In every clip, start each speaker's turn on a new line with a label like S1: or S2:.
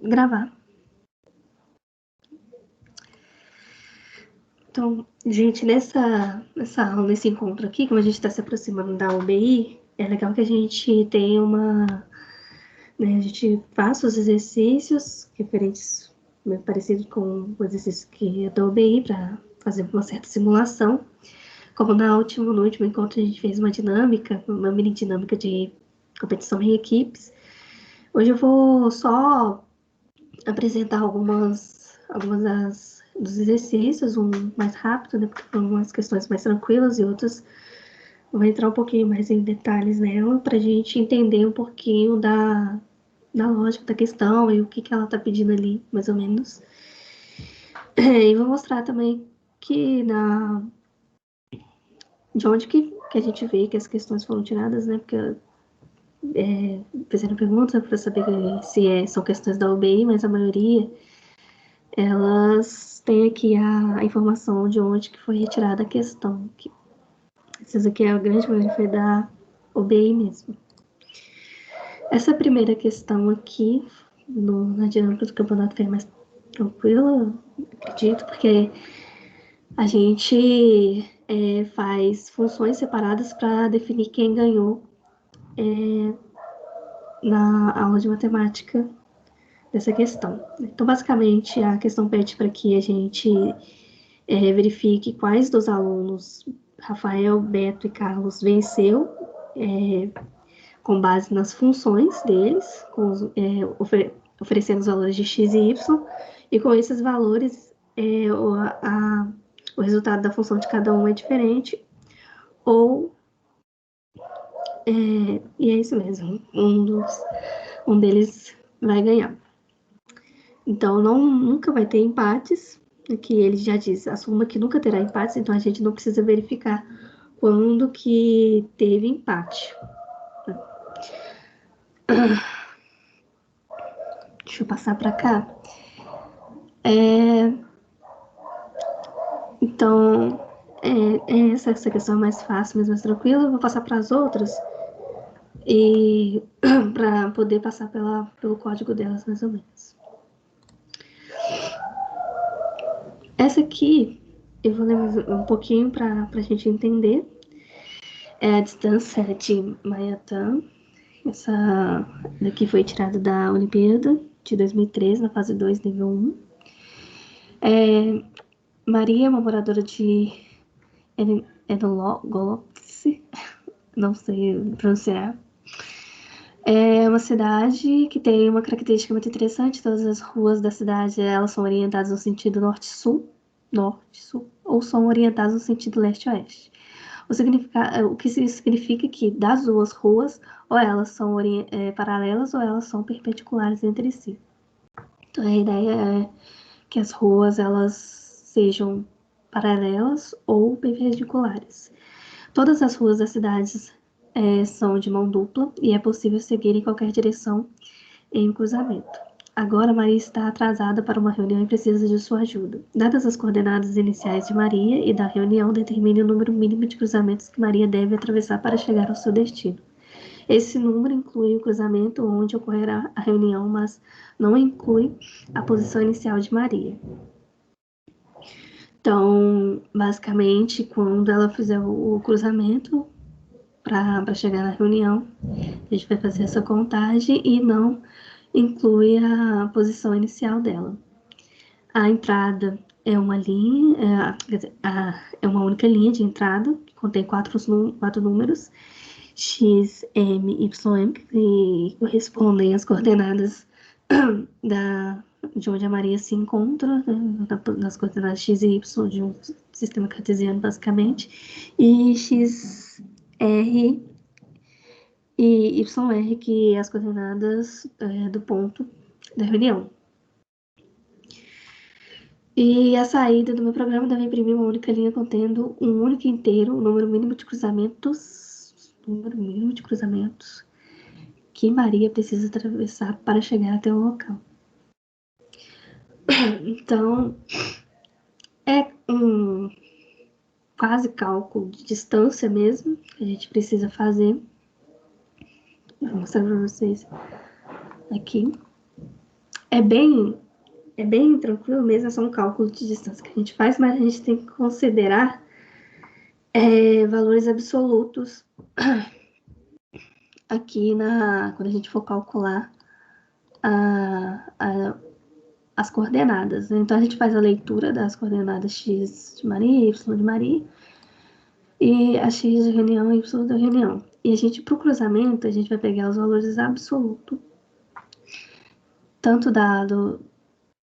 S1: Gravar. Então, gente, nessa aula, nesse encontro aqui, como a gente está se aproximando da UBI, é legal que a gente tenha a gente faça os exercícios referentes, parecidos com o exercício que é da UBI, para fazer uma certa simulação. Como no último encontro a gente fez uma dinâmica, uma mini dinâmica de competição em equipes. Hoje eu vou só apresentar algumas dos exercícios, um mais rápido, né, porque foram umas questões mais tranquilas e outras vou entrar um pouquinho mais em detalhes nela, para a gente entender um pouquinho da lógica da questão e o que ela está pedindo ali, mais ou menos. E vou mostrar também que de onde que a gente vê que as questões foram tiradas, né, porque fizeram perguntas para saber se são questões da UBI, mas a maioria elas têm aqui a informação de onde que foi retirada a questão. Essa aqui é a grande maioria, foi da UBI mesmo. Essa primeira questão aqui, na dinâmica do campeonato, foi mais tranquila, acredito, porque a gente faz funções separadas para definir quem ganhou na aula de matemática dessa questão. Então, basicamente, a questão pede para que a gente verifique quais dos alunos Rafael, Beto e Carlos venceu, com base nas funções deles, oferecendo os valores de x e y, e com esses valores o resultado da função de cada um é diferente, e é isso mesmo, um deles vai ganhar. Então, nunca vai ter empates, que ele já diz, assuma que nunca terá empates, então a gente não precisa verificar quando que teve empate. Deixa eu passar para cá. Então, essa questão é mais fácil, mas mais tranquila. Eu vou passar para as outras e para poder passar pelo código delas, mais ou menos. Essa aqui, eu vou ler mais um pouquinho para a gente entender. É a distância de Manhattan. Essa daqui foi tirada da Olimpíada de 2013, na fase 2, nível 1. Maria é uma moradora de Edolopse, não sei pronunciar. É uma cidade que tem uma característica muito interessante. Todas as ruas da cidade elas são orientadas no sentido norte-sul, ou são orientadas no sentido leste-oeste. O que significa que das duas ruas, ou elas são paralelas ou elas são perpendiculares entre si. Então a ideia é que as ruas elas sejam paralelas ou perpendiculares. Todas as ruas das cidades são de mão dupla e é possível seguir em qualquer direção em cruzamento. Agora Maria está atrasada para uma reunião e precisa de sua ajuda. Dadas as coordenadas iniciais de Maria e da reunião, determine o número mínimo de cruzamentos que Maria deve atravessar para chegar ao seu destino. Esse número inclui o cruzamento onde ocorrerá a reunião, mas não inclui a posição inicial de Maria. Então, basicamente, quando ela fizer o cruzamento para chegar na reunião, a gente vai fazer essa contagem e não inclui a posição inicial dela. A entrada é uma linha, é uma única linha de entrada, que contém quatro números, x, m, y, m, que correspondem às coordenadas de onde a Maria se encontra, né, nas coordenadas x e y de um sistema cartesiano, basicamente, e x, r e YR, que é as coordenadas do ponto da reunião. E a saída do meu programa deve imprimir uma única linha contendo um único inteiro, o número mínimo de cruzamentos que Maria precisa atravessar para chegar até o local. Então, quase cálculo de distância mesmo, que a gente precisa fazer. Vou mostrar para vocês aqui. É bem tranquilo mesmo, é só um cálculo de distância que a gente faz, mas a gente tem que considerar valores absolutos aqui quando a gente for calcular as coordenadas, né? Então a gente faz a leitura das coordenadas x de Maria, y de Maria, e a x de reunião e y da reunião. E a gente, para o cruzamento, a gente vai pegar os valores absolutos, tanto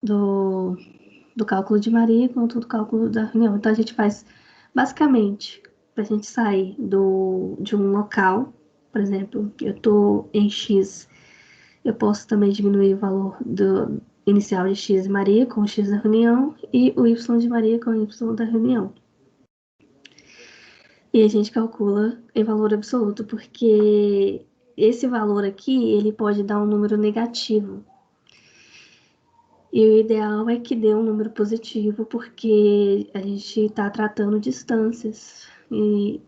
S1: do cálculo de Maria quanto do cálculo da reunião. Então a gente faz, basicamente, para a gente sair de um local, por exemplo, eu estou em x, eu posso também diminuir o valor inicial de x de Maria com o x da reunião e o y de Maria com o y da reunião. E a gente calcula em valor absoluto, porque esse valor aqui, ele pode dar um número negativo. E o ideal é que dê um número positivo, porque a gente está tratando distâncias. E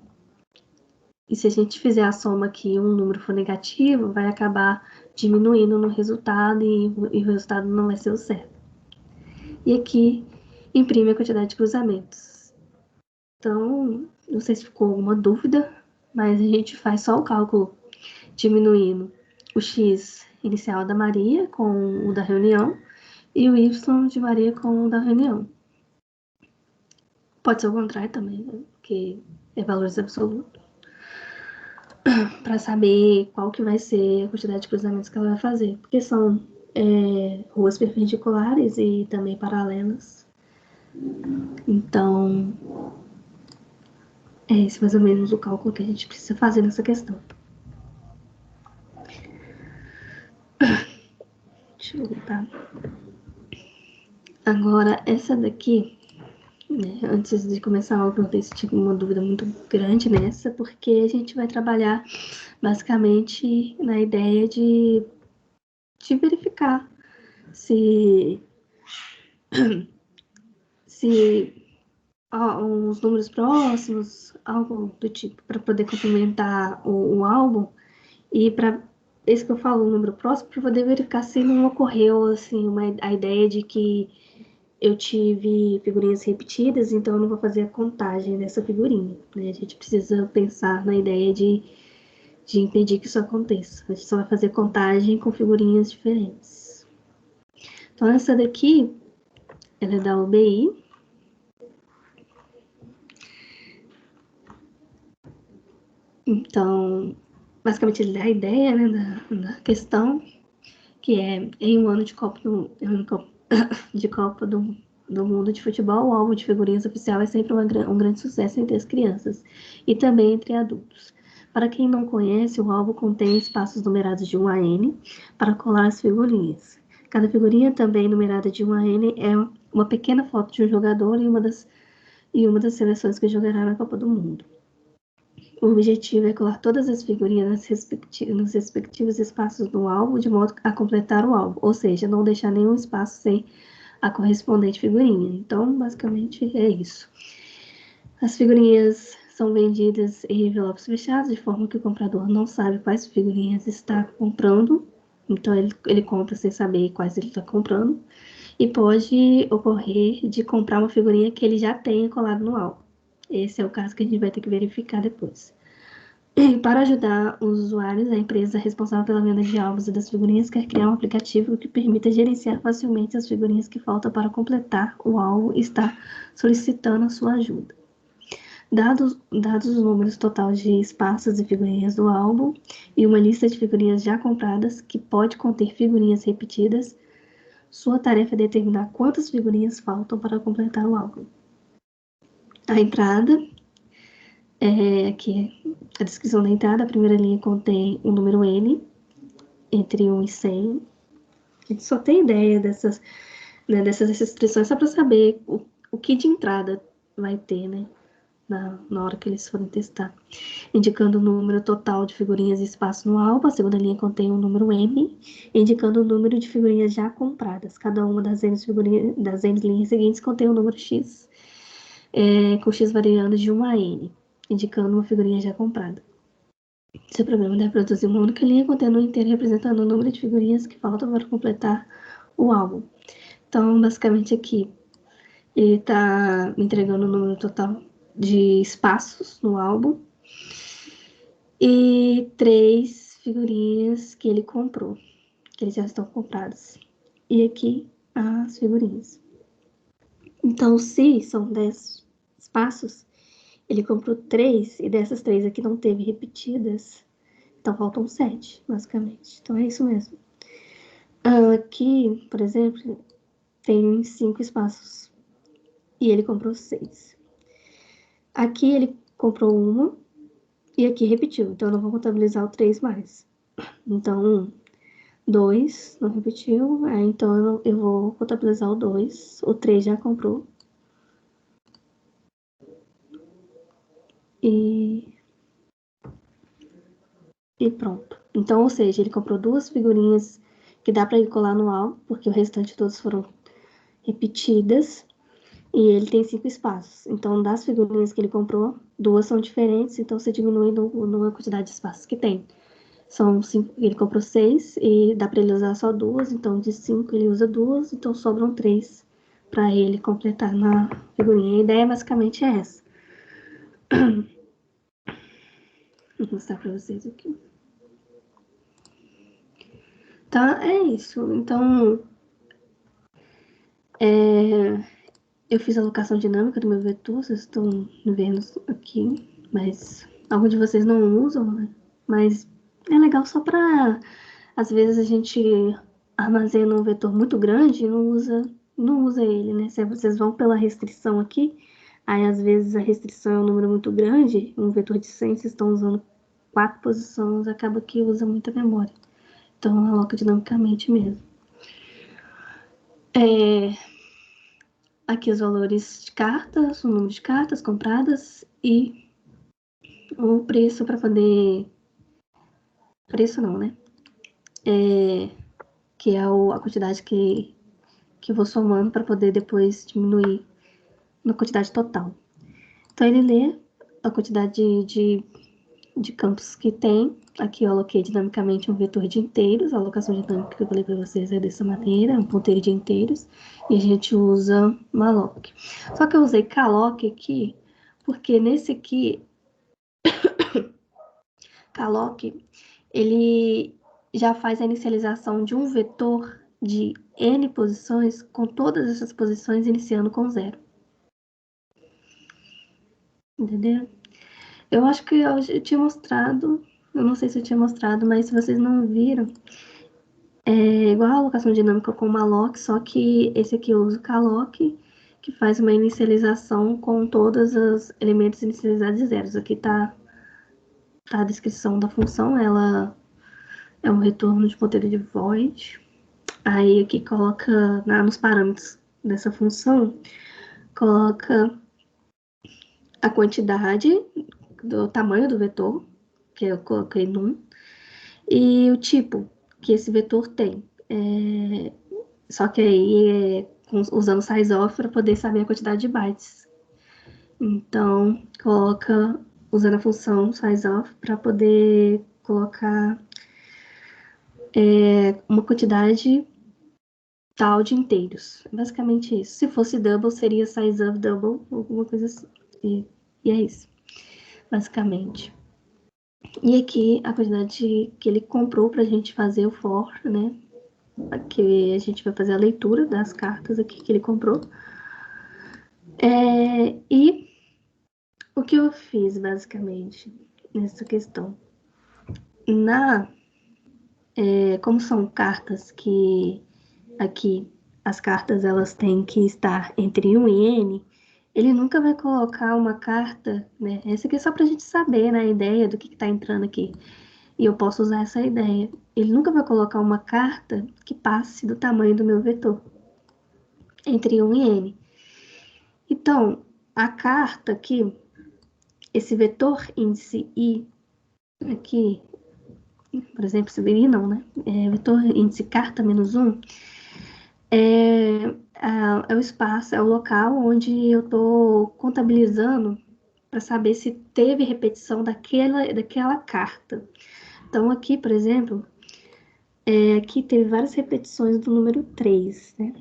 S1: se a gente fizer a soma aqui e um número for negativo, vai acabar diminuindo no resultado e o resultado não vai ser o certo. E aqui, imprime a quantidade de cruzamentos. Então, não sei se ficou alguma dúvida, mas a gente faz só o cálculo diminuindo o x inicial da Maria com o da reunião e o y de Maria com o da reunião. Pode ser o contrário também, né? Porque é valores absolutos. Para saber qual que vai ser a quantidade de cruzamentos que ela vai fazer. Porque são ruas perpendiculares e também paralelas. Então, é esse mais ou menos o cálculo que a gente precisa fazer nessa questão. Deixa eu voltar. Agora, essa daqui, né, antes de começar a aula, eu perguntei se tinha uma dúvida muito grande nessa, porque a gente vai trabalhar basicamente na ideia de verificar se uns números próximos, algo do tipo, para poder complementar o álbum, e para esse que eu falo, um número próximo, para poder verificar se não ocorreu assim, a ideia de que eu tive figurinhas repetidas, então eu não vou fazer a contagem dessa figurinha, né? A gente precisa pensar na ideia de impedir que isso aconteça. A gente só vai fazer contagem com figurinhas diferentes. Então, essa daqui, ela é da UBI. Então, basicamente, ele dá a ideia, né, da questão, que é em um ano de Copa do Mundo de Futebol, o álbum de figurinhas oficial é sempre um grande sucesso entre as crianças e também entre adultos. Para quem não conhece, o álbum contém espaços numerados de 1 a N para colar as figurinhas. Cada figurinha, também numerada de 1 a N, é uma pequena foto de um jogador e uma das seleções que jogará na Copa do Mundo. O objetivo é colar todas as figurinhas nos respectivos espaços do álbum, de modo a completar o álbum, ou seja, não deixar nenhum espaço sem a correspondente figurinha. Então, basicamente, é isso. As figurinhas são vendidas em envelopes fechados, de forma que o comprador não sabe quais figurinhas está comprando. Então, ele compra sem saber quais ele está comprando. E pode ocorrer de comprar uma figurinha que ele já tenha colado no álbum. Esse é o caso que a gente vai ter que verificar depois. E para ajudar os usuários, a empresa responsável pela venda de álbuns e das figurinhas quer criar um aplicativo que permita gerenciar facilmente as figurinhas que faltam para completar o álbum e está solicitando a sua ajuda. Dados os números totais de espaços e figurinhas do álbum e uma lista de figurinhas já compradas que pode conter figurinhas repetidas, sua tarefa é determinar quantas figurinhas faltam para completar o álbum. A entrada aqui a descrição da entrada, a primeira linha contém o número N, entre 1 e 100. A gente só tem ideia dessas expressões só para saber o que de entrada vai ter, né? Na hora que eles forem testar. Indicando o número total de figurinhas e espaço no álbum. A segunda linha contém o número M, indicando o número de figurinhas já compradas. Cada uma das N linhas seguintes contém o número X. com x variando de 1 a n, indicando uma figurinha já comprada. Seu programa deve produzir uma única linha contendo um inteiro representando o número de figurinhas que faltam para completar o álbum. Então, basicamente aqui, ele está me entregando o número total de espaços no álbum e 3 figurinhas que ele comprou, que eles já estão compradas. E aqui as figurinhas. Então, se são 10 espaços, ele comprou 3 e dessas 3 aqui não teve repetidas, então faltam 7, basicamente. Então é isso mesmo. Aqui, por exemplo, tem 5 espaços e ele comprou 6. Aqui ele comprou uma e aqui repetiu, então eu não vou contabilizar o 3 mais. Então, 2 não repetiu, então eu vou contabilizar o 2, o 3 já comprou. E pronto. Então, ou seja, ele comprou 2 figurinhas que dá para ele colar no álbum, porque o restante todas foram repetidas. E ele tem 5 espaços. Então, das figurinhas que ele comprou, 2 são diferentes, então você diminui na quantidade de espaços que tem. São 5, ele comprou 6 e dá para ele usar só 2, então de 5 ele usa 2, então sobram 3 para ele completar na figurinha. A ideia basicamente é essa. Vou mostrar para vocês aqui. Tá, é isso. Então, eu fiz a alocação dinâmica do meu vetor, vocês estão vendo aqui, mas alguns de vocês não usam, né? Mas é legal só para, às vezes a gente armazena um vetor muito grande e não usa ele, né? Se vocês vão pela restrição aqui, aí às vezes a restrição é um número muito grande, um vetor de 100, vocês estão usando 4 posições, acaba que usa muita memória. Então aloca dinamicamente mesmo. Aqui os valores de cartas, o número de cartas compradas e o preço para poder... Preço não, né? Que é a quantidade que eu vou somando para poder depois diminuir na quantidade total. Então, ele lê a quantidade de campos que tem. Aqui eu aloquei dinamicamente um vetor de inteiros. A alocação dinâmica que eu falei para vocês é dessa maneira, um ponteiro de inteiros. E a gente usa malloc. Só que eu usei calloc aqui, porque nesse aqui, calloc, ele já faz a inicialização de um vetor de n posições, com todas essas posições iniciando com 0. Entendeu? Eu acho que eu tinha mostrado, eu não sei se eu tinha mostrado, mas se vocês não viram, é igual a alocação dinâmica com malloc, só que esse aqui eu uso calloc, que faz uma inicialização com todos os elementos inicializados de zeros. Aqui tá a descrição da função, ela é um retorno de ponteiro de void. Aí aqui coloca nos parâmetros dessa função, coloca a quantidade do tamanho do vetor, que eu coloquei num, e o tipo que esse vetor tem. Só que aí usando sizeof para poder saber a quantidade de bytes. Então, coloca usando a função sizeof para poder colocar uma quantidade tal de inteiros. Basicamente isso. Se fosse double, seria sizeof double, alguma coisa assim. E é isso, basicamente. E aqui a quantidade que ele comprou para a gente fazer o for, né? Aqui a gente vai fazer a leitura das cartas aqui que ele comprou. E o que eu fiz, basicamente, nessa questão? Como são cartas que aqui, as cartas elas têm que estar entre 1 e N, ele nunca vai colocar uma carta, né? Essa aqui é só pra gente saber, né, a ideia do que tá entrando aqui. E eu posso usar essa ideia. Ele nunca vai colocar uma carta que passe do tamanho do meu vetor, entre 1 e N. Então, a carta aqui, esse vetor índice I, aqui, por exemplo, esse I não, né? Vetor índice carta menos 1, é o espaço, é o local onde eu estou contabilizando para saber se teve repetição daquela carta. Então, aqui, por exemplo, aqui teve várias repetições do número 3, né?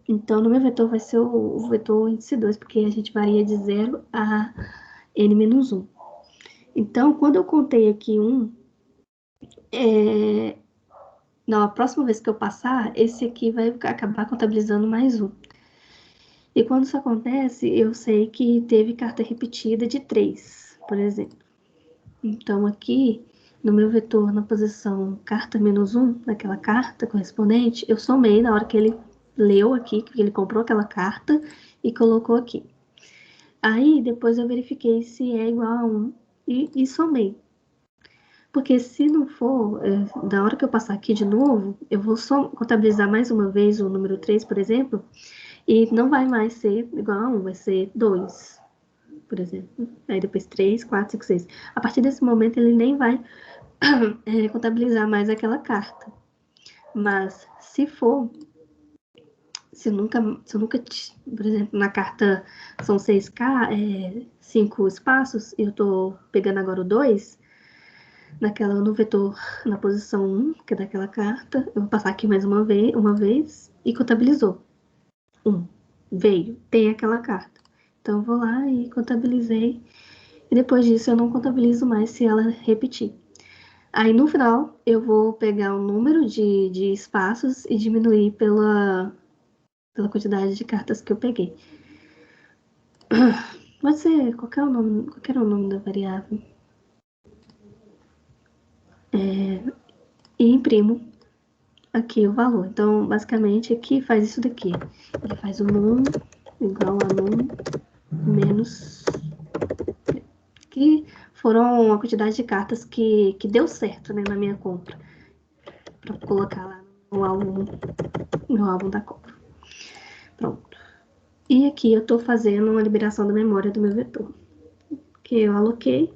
S1: Então, no meu vetor vai ser o vetor índice 2, porque a gente varia de 0 a n-1. Então, quando eu contei aqui 1, na próxima vez que eu passar, esse aqui vai acabar contabilizando mais 1. E quando isso acontece, eu sei que teve carta repetida de 3, por exemplo. Então, aqui, no meu vetor, na posição carta -1, naquela carta correspondente, eu somei na hora que ele leu aqui, que ele comprou aquela carta e colocou aqui. Aí, depois eu verifiquei se é igual a 1 e somei. Porque se não for, da hora que eu passar aqui de novo, eu vou só contabilizar mais uma vez o número 3, por exemplo, e não vai mais ser igual a 1, vai ser 2, por exemplo. Aí depois 3, 4, 5, 6. A partir desse momento, ele nem vai contabilizar mais aquela carta. Mas se for, se eu nunca, por exemplo, na carta são 5 espaços, e eu tô pegando agora o 2, no vetor, na posição 1, que é daquela carta, eu vou passar aqui mais uma vez e contabilizou. 1, veio, tem aquela carta. Então, eu vou lá e contabilizei. E depois disso, eu não contabilizo mais se ela repetir. Aí, no final, eu vou pegar o número de espaços e diminuir pela quantidade de cartas que eu peguei. Pode ser qualquer o nome da variável. E imprimo aqui o valor. Então, basicamente, aqui faz isso daqui. Ele faz o num igual a num menos... Que foram a quantidade de cartas que deu certo, né, na minha compra. Pra colocar lá no álbum da compra. Pronto. E aqui eu tô fazendo uma liberação da memória do meu vetor. Que eu aloquei,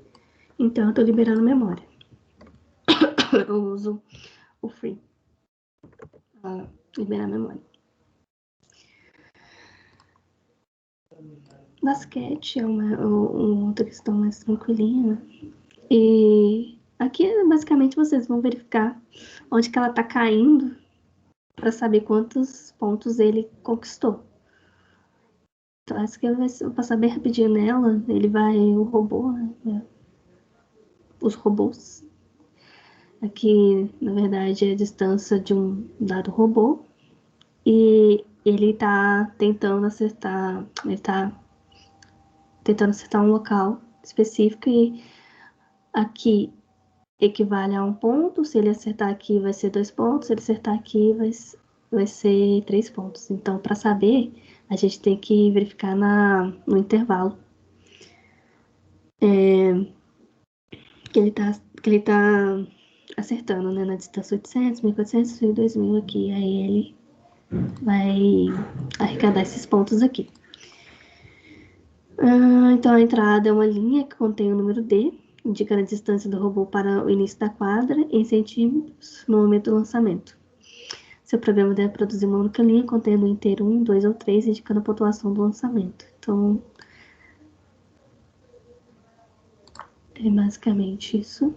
S1: então eu tô liberando memória. Eu uso o free para liberar memória. Basquete é uma outra questão mais tranquilinha. E aqui, basicamente, vocês vão verificar onde que ela tá caindo para saber quantos pontos ele conquistou. Então, essa que eu vou passar bem rapidinho nela. Ele vai, o robô, né? Os robôs. Aqui, na verdade, é a distância de um dado robô. E ele tá tentando acertar, um local específico e aqui equivale a 1 ponto. Se ele acertar aqui, vai ser 2 pontos. Se ele acertar aqui, vai ser 3 pontos. Então, para saber, a gente tem que verificar no intervalo que ele tá acertando, né? Na distância 800, 1400 e 2000 aqui. Aí ele vai arrecadar esses pontos aqui. Então, a entrada é uma linha que contém o número D, indicando a distância do robô para o início da quadra, em centímetros, no momento do lançamento. Seu programa deve produzir uma única linha contendo o inteiro 1, 2 ou 3, indicando a pontuação do lançamento. Então, é basicamente isso.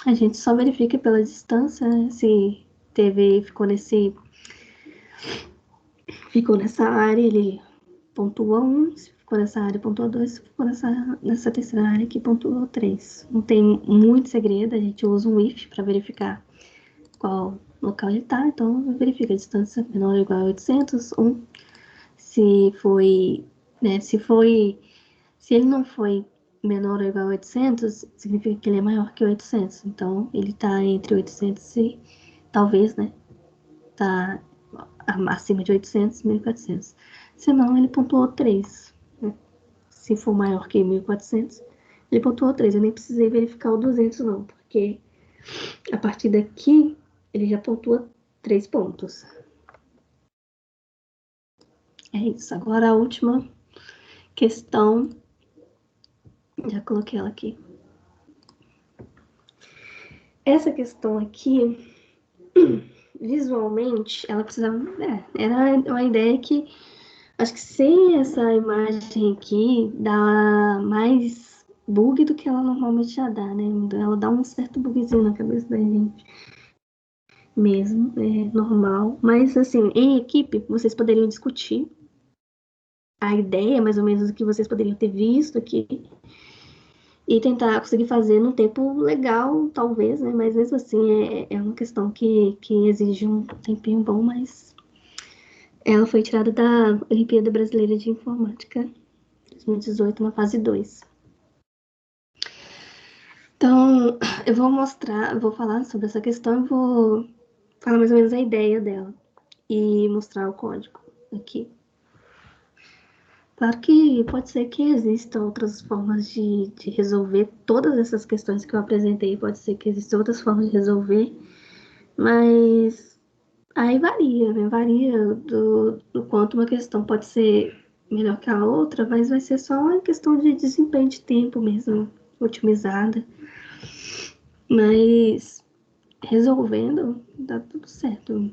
S1: A gente só verifica pela distância, né, se ficou nessa área, ele pontua 1, se ficou nessa área, pontua 2, se ficou nessa terceira área aqui, pontua 3. Não tem muito segredo, a gente usa um if para verificar qual local ele tá, então verifica a distância menor ou igual a 800, 1. Se foi, né, se ele não foi menor ou igual a 800, significa que ele é maior que 800. Então, ele tá entre 800 e, talvez, né, tá acima de 800 e 1400. Senão, ele pontuou 3. Né? Se for maior que 1400, ele pontuou 3. Eu nem precisei verificar o 200, não, porque a partir daqui, ele já pontua 3 pontos. É isso. Agora, a última questão. Já coloquei ela aqui. Essa questão aqui, visualmente, ela precisava... era uma ideia que Acho que sem essa imagem aqui, dá mais bug do que ela normalmente já dá, né? Ela dá um certo bugzinho na cabeça da gente mesmo, é normal. Mas, assim, em equipe, vocês poderiam discutir a ideia, mais ou menos, do que vocês poderiam ter visto aqui e tentar conseguir fazer num tempo legal, talvez, né? Mas mesmo assim, é uma questão que exige um tempinho bom, mas ela foi tirada da Olimpíada Brasileira de Informática 2018, na fase 2. Então, eu vou mostrar, vou falar sobre essa questão e vou falar mais ou menos a ideia dela e mostrar o código aqui. Claro que pode ser que existam outras formas de resolver todas essas questões que eu apresentei, pode ser que existam outras formas de resolver, mas aí varia, né? Varia do quanto uma questão pode ser melhor que a outra, mas vai ser só uma questão de desempenho de tempo mesmo, otimizada. Mas resolvendo, dá tudo certo.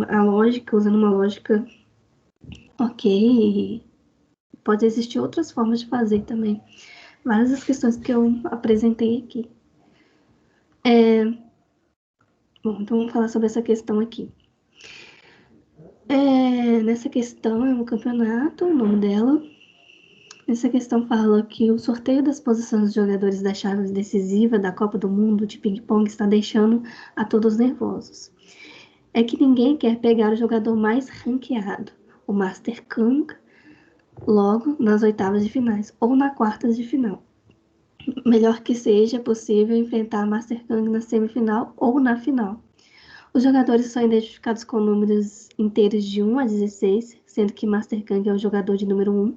S1: A lógica, usando uma lógica ok, pode existir outras formas de fazer também. Várias das questões que eu apresentei aqui. Bom, então vamos falar sobre essa questão aqui. Nessa questão é um campeonato, o nome dela. Nessa questão fala que o sorteio das posições dos jogadores da chave decisiva da Copa do Mundo de ping-pong está deixando a todos nervosos. É que ninguém quer pegar o jogador mais ranqueado, o Master Kang, logo nas oitavas de finais ou na quartas de final. Melhor que seja possível enfrentar Master Kang na semifinal ou na final. Os jogadores são identificados com números inteiros de 1 a 16, sendo que Master Kang é o jogador de número 1.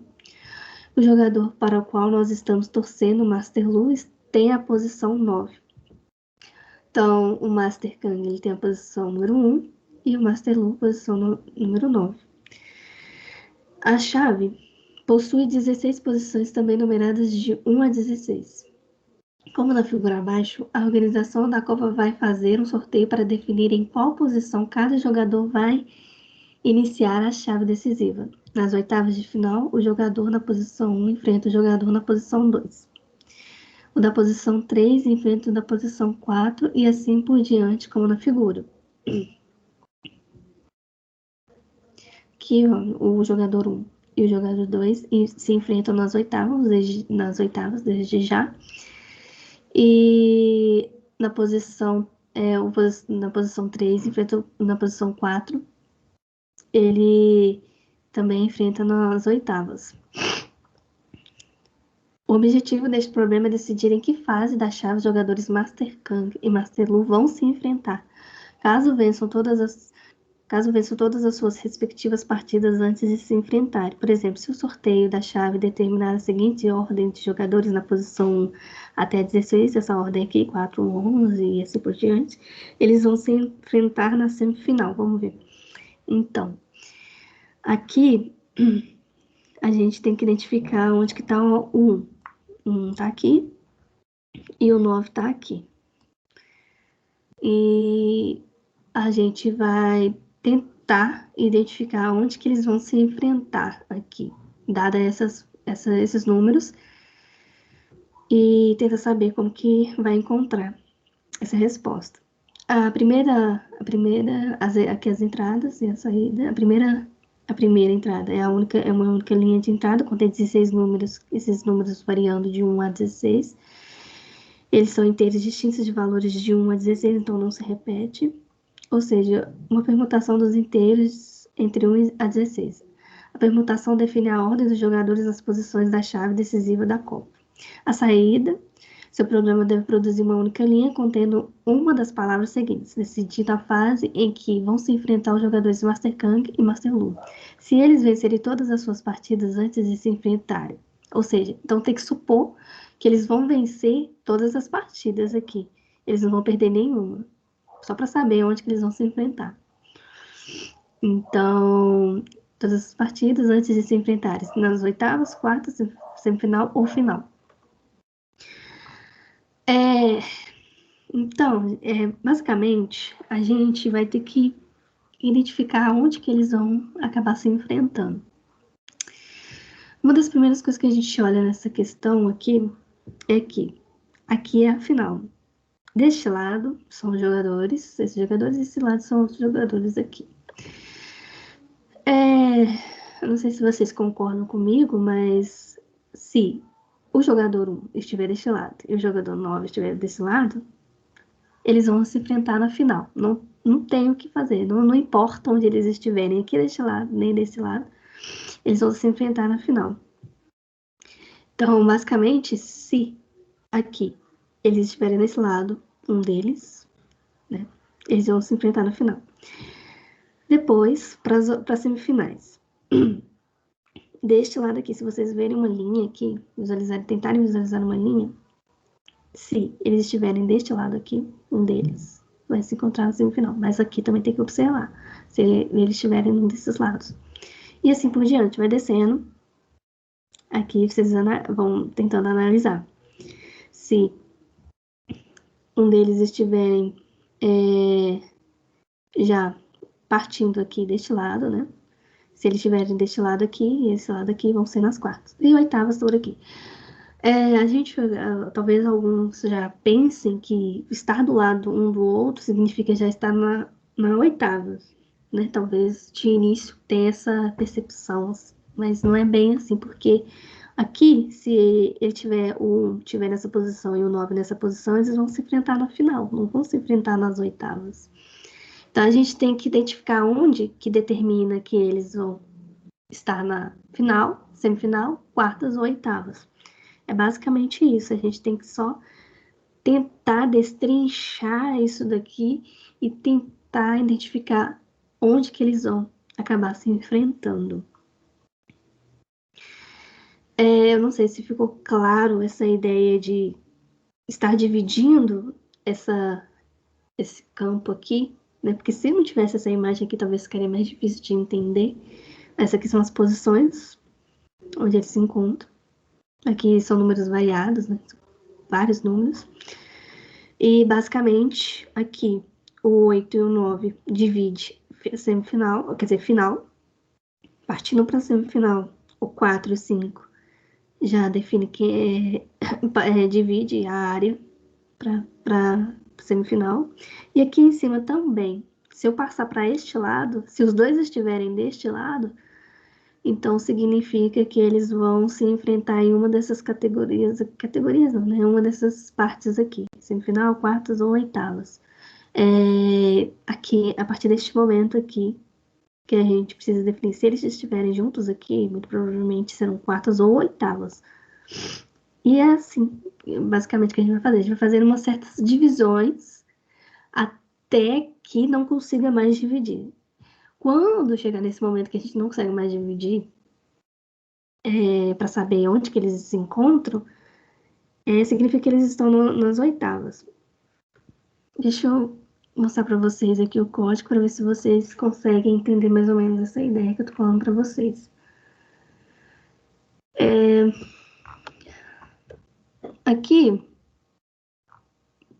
S1: O jogador para o qual nós estamos torcendo, o Master Lu, tem a posição 9. Então, o Master Kang ele tem a posição número 1 e o Master Lu, posição número 9. A chave possui 16 posições também numeradas de 1 a 16. Como na figura abaixo, a organização da Copa vai fazer um sorteio para definir em qual posição cada jogador vai iniciar a chave decisiva. Nas oitavas de final, o jogador na posição 1 enfrenta o jogador na posição 2. O da posição 3 enfrenta o da posição 4 e assim por diante, como na figura. Aqui, ó, o jogador 1 e o jogador 2 se enfrentam nas oitavas desde já. E na posição, na posição 3 enfrenta na posição 4. Ele também enfrenta nas oitavas. O objetivo deste problema é decidir em que fase da chave os jogadores Master Kang e Master Lu vão se enfrentar. Caso vençam todas as suas respectivas partidas antes de se enfrentarem. Por exemplo, se o sorteio da chave determinar a seguinte ordem de jogadores na posição 1 até 16, essa ordem aqui, 4, 11 e assim por diante, eles vão se enfrentar na semifinal. Vamos ver. Então, aqui a gente tem que identificar onde que está o 1. O 1 está aqui e o 9 está aqui. E a gente vai tentar identificar onde que eles vão se enfrentar aqui, dada esses números, e tentar saber como que vai encontrar essa resposta. Aqui as entradas e a saída. A primeira entrada é uma única linha de entrada, contém 16 números, esses números variando de 1 a 16. Eles são inteiros distintos de valores de 1 a 16, então não se repete. Ou seja, uma permutação dos inteiros entre 1 a 16. A permutação define a ordem dos jogadores nas posições da chave decisiva da Copa. A saída, seu programa deve produzir uma única linha contendo uma das palavras seguintes, decidindo a fase em que vão se enfrentar os jogadores Master Kang e Master Lu. Se eles vencerem todas as suas partidas antes de se enfrentarem, ou seja, então tem que supor que eles vão vencer todas as partidas aqui. Eles não vão perder nenhuma. Só para saber onde que eles vão se enfrentar. Então, todas as partidas antes de se enfrentarem, nas oitavas, quartas, semifinal ou final. Então, basicamente, a gente vai ter que identificar onde que eles vão acabar se enfrentando. Uma das primeiras coisas que a gente olha nessa questão aqui é que aqui é a final. Deste lado são os jogadores, esses jogadores, desse lado são os jogadores aqui. Eu não sei se vocês concordam comigo, mas se o jogador 1 estiver deste lado e o jogador 9 estiver desse lado, eles vão se enfrentar na final. Não tem o que fazer, não importa onde eles estiverem, aqui deste lado, nem desse lado, eles vão se enfrentar na final. Então, basicamente, se aqui eles estiverem desse lado, um deles, né, eles vão se enfrentar na final. Depois, para as semifinais. Deste lado aqui, se vocês verem uma linha aqui, tentarem visualizar uma linha, se eles estiverem deste lado aqui, um deles vai se encontrar na semifinal. Mas aqui também tem que observar, se eles estiverem num desses lados. E assim por diante, vai descendo. Aqui vocês vão tentando analisar. Se um deles estiverem já partindo aqui deste lado, né? Se eles estiverem deste lado aqui e esse lado aqui, vão ser nas quartas. E oitavas por aqui. A gente, talvez alguns já pensem que estar do lado um do outro significa já estar na oitava, né? Talvez de início tenha essa percepção, mas não é bem assim, porque aqui, se ele tiver o 1 tiver nessa posição e o 9 nessa posição, eles vão se enfrentar na final, não vão se enfrentar nas oitavas. Então a gente tem que identificar onde que determina que eles vão estar na final, semifinal, quartas ou oitavas. É basicamente isso, a gente tem que só tentar destrinchar isso daqui e tentar identificar onde que eles vão acabar se enfrentando. Eu não sei se ficou claro essa ideia de estar dividindo esse campo aqui, né? Porque se não tivesse essa imagem aqui, talvez ficaria mais difícil de entender. Essas aqui são as posições onde eles se encontram. Aqui são números variados, né? Vários números. E basicamente aqui o 8 e o 9 divide semifinal, quer dizer, final. Partindo para semifinal, o 4 e o 5 já define que divide a área para semifinal. E aqui em cima também, se eu passar para este lado, se os dois estiverem deste lado, então significa que eles vão se enfrentar em uma dessas categorias não, né? Uma dessas partes aqui, semifinal, quartas ou oitavas. Aqui, a partir deste momento aqui, que a gente precisa definir se eles estiverem juntos aqui, muito provavelmente serão quartas ou oitavas. E é assim, basicamente, que a gente vai fazer. A gente vai fazer umas certas divisões até que não consiga mais dividir. Quando chegar nesse momento que a gente não consegue mais dividir, para saber onde que eles se encontram, significa que eles estão nas oitavas. Deixa eu mostrar para vocês aqui o código para ver se vocês conseguem entender mais ou menos essa ideia que eu tô falando para vocês. Aqui,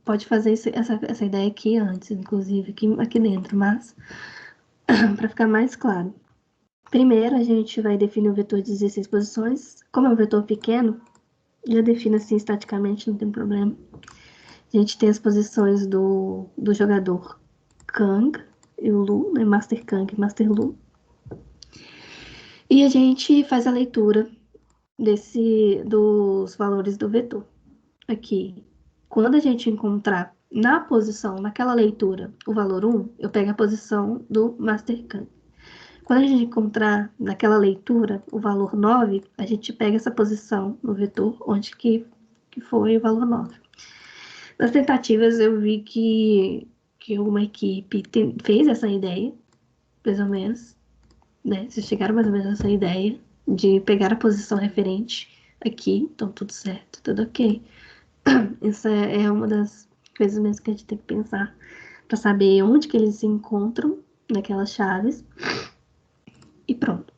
S1: pode fazer essa ideia aqui antes, inclusive, aqui dentro, mas para ficar mais claro. Primeiro, a gente vai definir o vetor de 16 posições. Como é um vetor pequeno, já define assim estaticamente, não tem problema. A gente tem as posições do jogador Kang e o Lu, né? Master Kang e Master Lu. E a gente faz a leitura dos valores do vetor. Aqui, quando a gente encontrar na posição, naquela leitura, o valor 1, eu pego a posição do Master Kang. Quando a gente encontrar naquela leitura o valor 9, a gente pega essa posição no vetor onde que foi o valor 9. Nas tentativas eu vi que uma equipe fez essa ideia, mais ou menos, né? Vocês chegaram mais ou menos a essa ideia de pegar a posição referente aqui, então tudo certo, tudo ok. Essa é uma das coisas mesmo que a gente tem que pensar para saber onde que eles se encontram naquelas chaves. E pronto.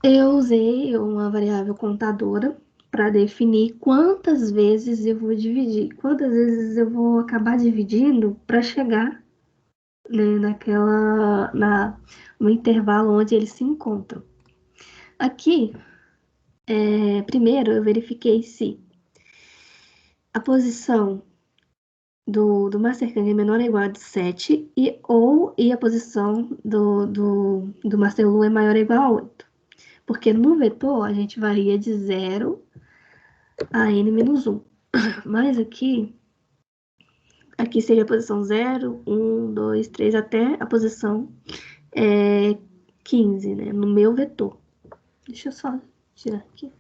S1: Eu usei uma variável contadora para definir quantas vezes eu vou dividir, quantas vezes eu vou acabar dividindo para chegar, né, no intervalo onde eles se encontram. Aqui, primeiro eu verifiquei se a posição do Master Kang é menor ou igual a de 7 e a posição do Master Lu é maior ou igual a 8. Porque no vetor a gente varia de 0 a n menos 1. Mas aqui seria a posição 0, 1, 2, 3, até a posição 15, né? No meu vetor. Deixa eu só tirar aqui.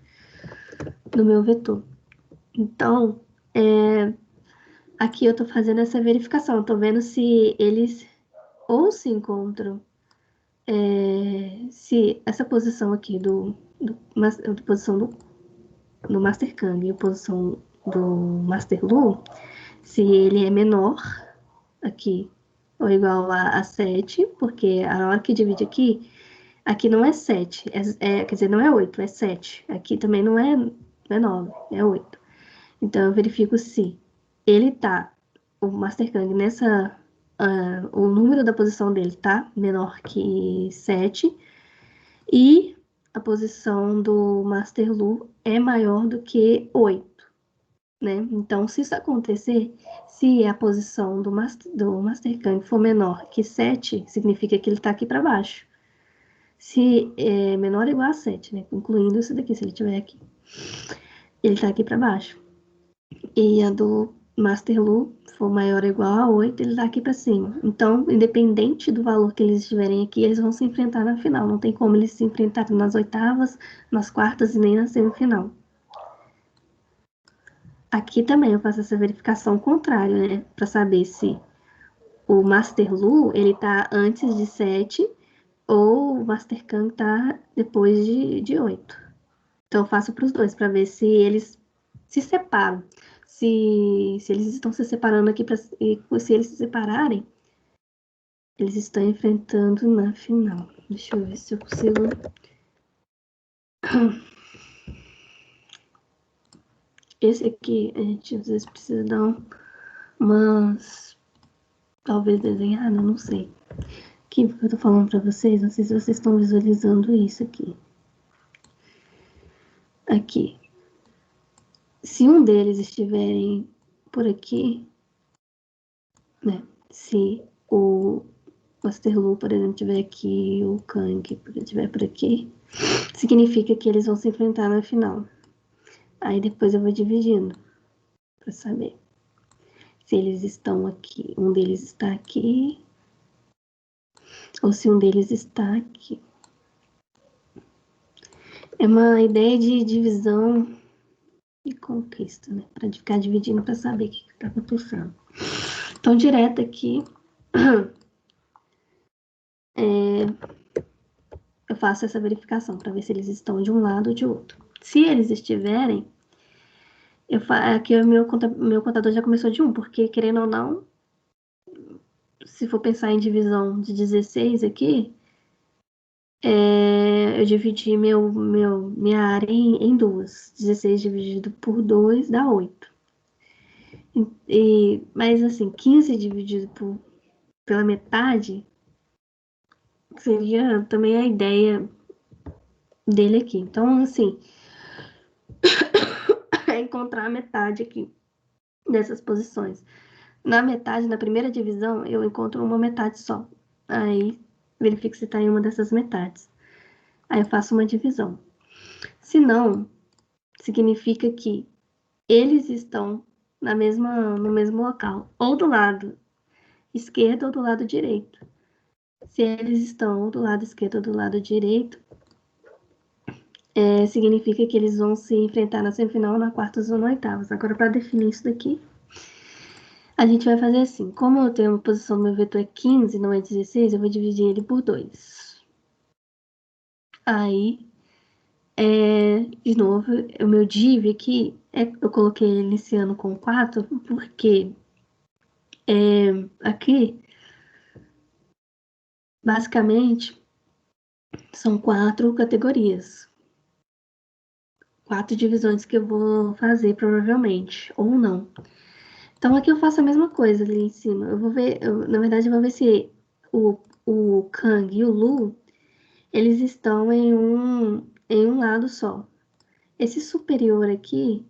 S1: No meu vetor. Então, aqui eu tô fazendo essa verificação. Eu tô vendo se eles ou se encontram, se essa posição aqui da posição do Master Kang e a posição do Master Lu, se ele é menor aqui ou igual a 7, porque a hora que divide aqui não é 7, quer dizer, não é 8, é 7. Aqui também não é 9, é 8. Então, eu verifico se ele tá, o Master Kang o número da posição dele tá menor que 7 e a posição do Master Lu é maior do que 8. Né? Então, se isso acontecer, se a posição do Master Kang for menor que 7, significa que ele está aqui para baixo. Se é menor ou igual a 7, né? Incluindo isso daqui, se ele estiver aqui. Ele está aqui para baixo. E a do Master Lu for maior ou igual a 8, ele está aqui para cima. Então, independente do valor que eles estiverem aqui, eles vão se enfrentar na final. Não tem como eles se enfrentarem nas oitavas, nas quartas e nem na semifinal. Aqui também eu faço essa verificação contrária, né? Para saber se o Master Lu, ele tá antes de 7 ou o Master Kang tá depois de 8. Então eu faço para os dois, para ver se eles se separam. Se eles estão se separando aqui, e se eles se separarem, eles estão enfrentando na final. Deixa eu ver se eu consigo... Esse aqui, a gente às vezes precisa dar umas... Talvez desenhada, não sei. Aqui, porque eu tô falando pra vocês, não sei se vocês estão visualizando isso aqui. Aqui. Se um deles estiverem por aqui, né? Se o Master Lu, por exemplo, estiver aqui, o Kang estiver por aqui, significa que eles vão se enfrentar na final. Aí depois eu vou dividindo, pra saber se eles estão aqui, um deles está aqui, ou se um deles está aqui. É uma ideia de divisão e conquista, né? Para ficar dividindo para saber o que está acontecendo. Então, direto aqui, eu faço essa verificação para ver se eles estão de um lado ou de outro. Se eles estiverem, aqui o meu contador já começou de 1, porque querendo ou não, se for pensar em divisão de 16 aqui, eu dividi minha área em duas. 16 dividido por 2 dá 8. Mas assim, 15 dividido pela metade seria também a ideia dele aqui. Então, assim, é encontrar a metade aqui dessas posições. Na metade, na primeira divisão, eu encontro uma metade só. Aí, verifico se está em uma dessas metades. Aí eu faço uma divisão. Se não, significa que eles estão no mesmo local, ou do lado esquerdo ou do lado direito. Se eles estão do lado esquerdo ou do lado direito, significa que eles vão se enfrentar na semifinal, na quartas ou na oitavas. Agora, para definir isso daqui, a gente vai fazer assim. Como eu tenho uma posição, meu vetor é 15, não é 16, eu vou dividir ele por 2. Aí, de novo, o meu div aqui, eu coloquei ele iniciando com 4, porque aqui, basicamente, são 4 categorias. 4 divisões que eu vou fazer, provavelmente, ou não. Então, aqui eu faço a mesma coisa ali em cima. Eu vou ver, na verdade, eu vou ver se o Kang e o Lu, eles estão em em um lado só. Esse superior aqui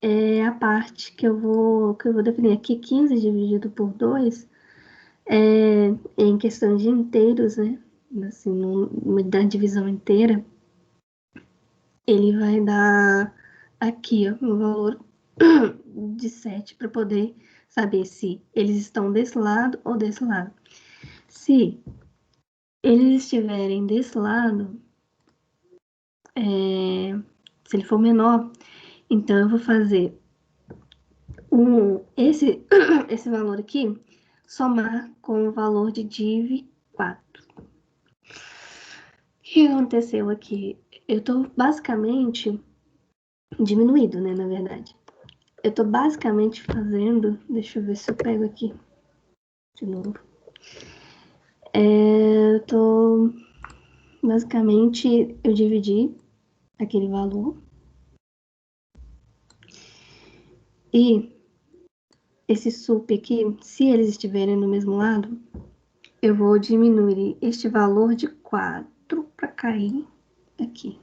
S1: é a parte que eu vou definir aqui. 15 dividido por 2 em questão de inteiros, né? Assim, da divisão inteira, ele vai dar aqui, ó, um valor de 7 para poder saber se eles estão desse lado ou desse lado. Se eles estiverem desse lado, se ele for menor, então eu vou fazer esse valor aqui, somar com o valor de div 4. O que aconteceu aqui? Eu tô basicamente diminuído, né, na verdade. Eu tô basicamente fazendo, deixa eu ver se eu pego aqui de novo. Eu tô, basicamente, eu dividi aquele valor e esse sup aqui, se eles estiverem no mesmo lado, eu vou diminuir este valor de 4 para cair aqui.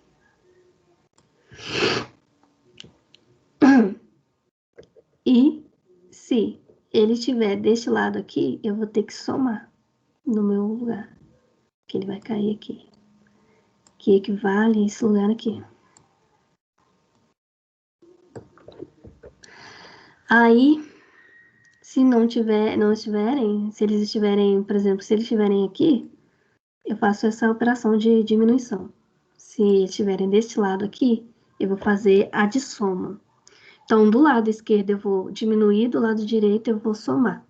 S1: E se ele estiver deste lado aqui, eu vou ter que somar no meu lugar, que ele vai cair aqui, que equivale a esse lugar aqui. Aí, se não estiverem, se eles estiverem, por exemplo, se eles estiverem aqui, eu faço essa operação de diminuição. Se estiverem deste lado aqui, eu vou fazer a de soma. Então, do lado esquerdo eu vou diminuir, do lado direito eu vou somar.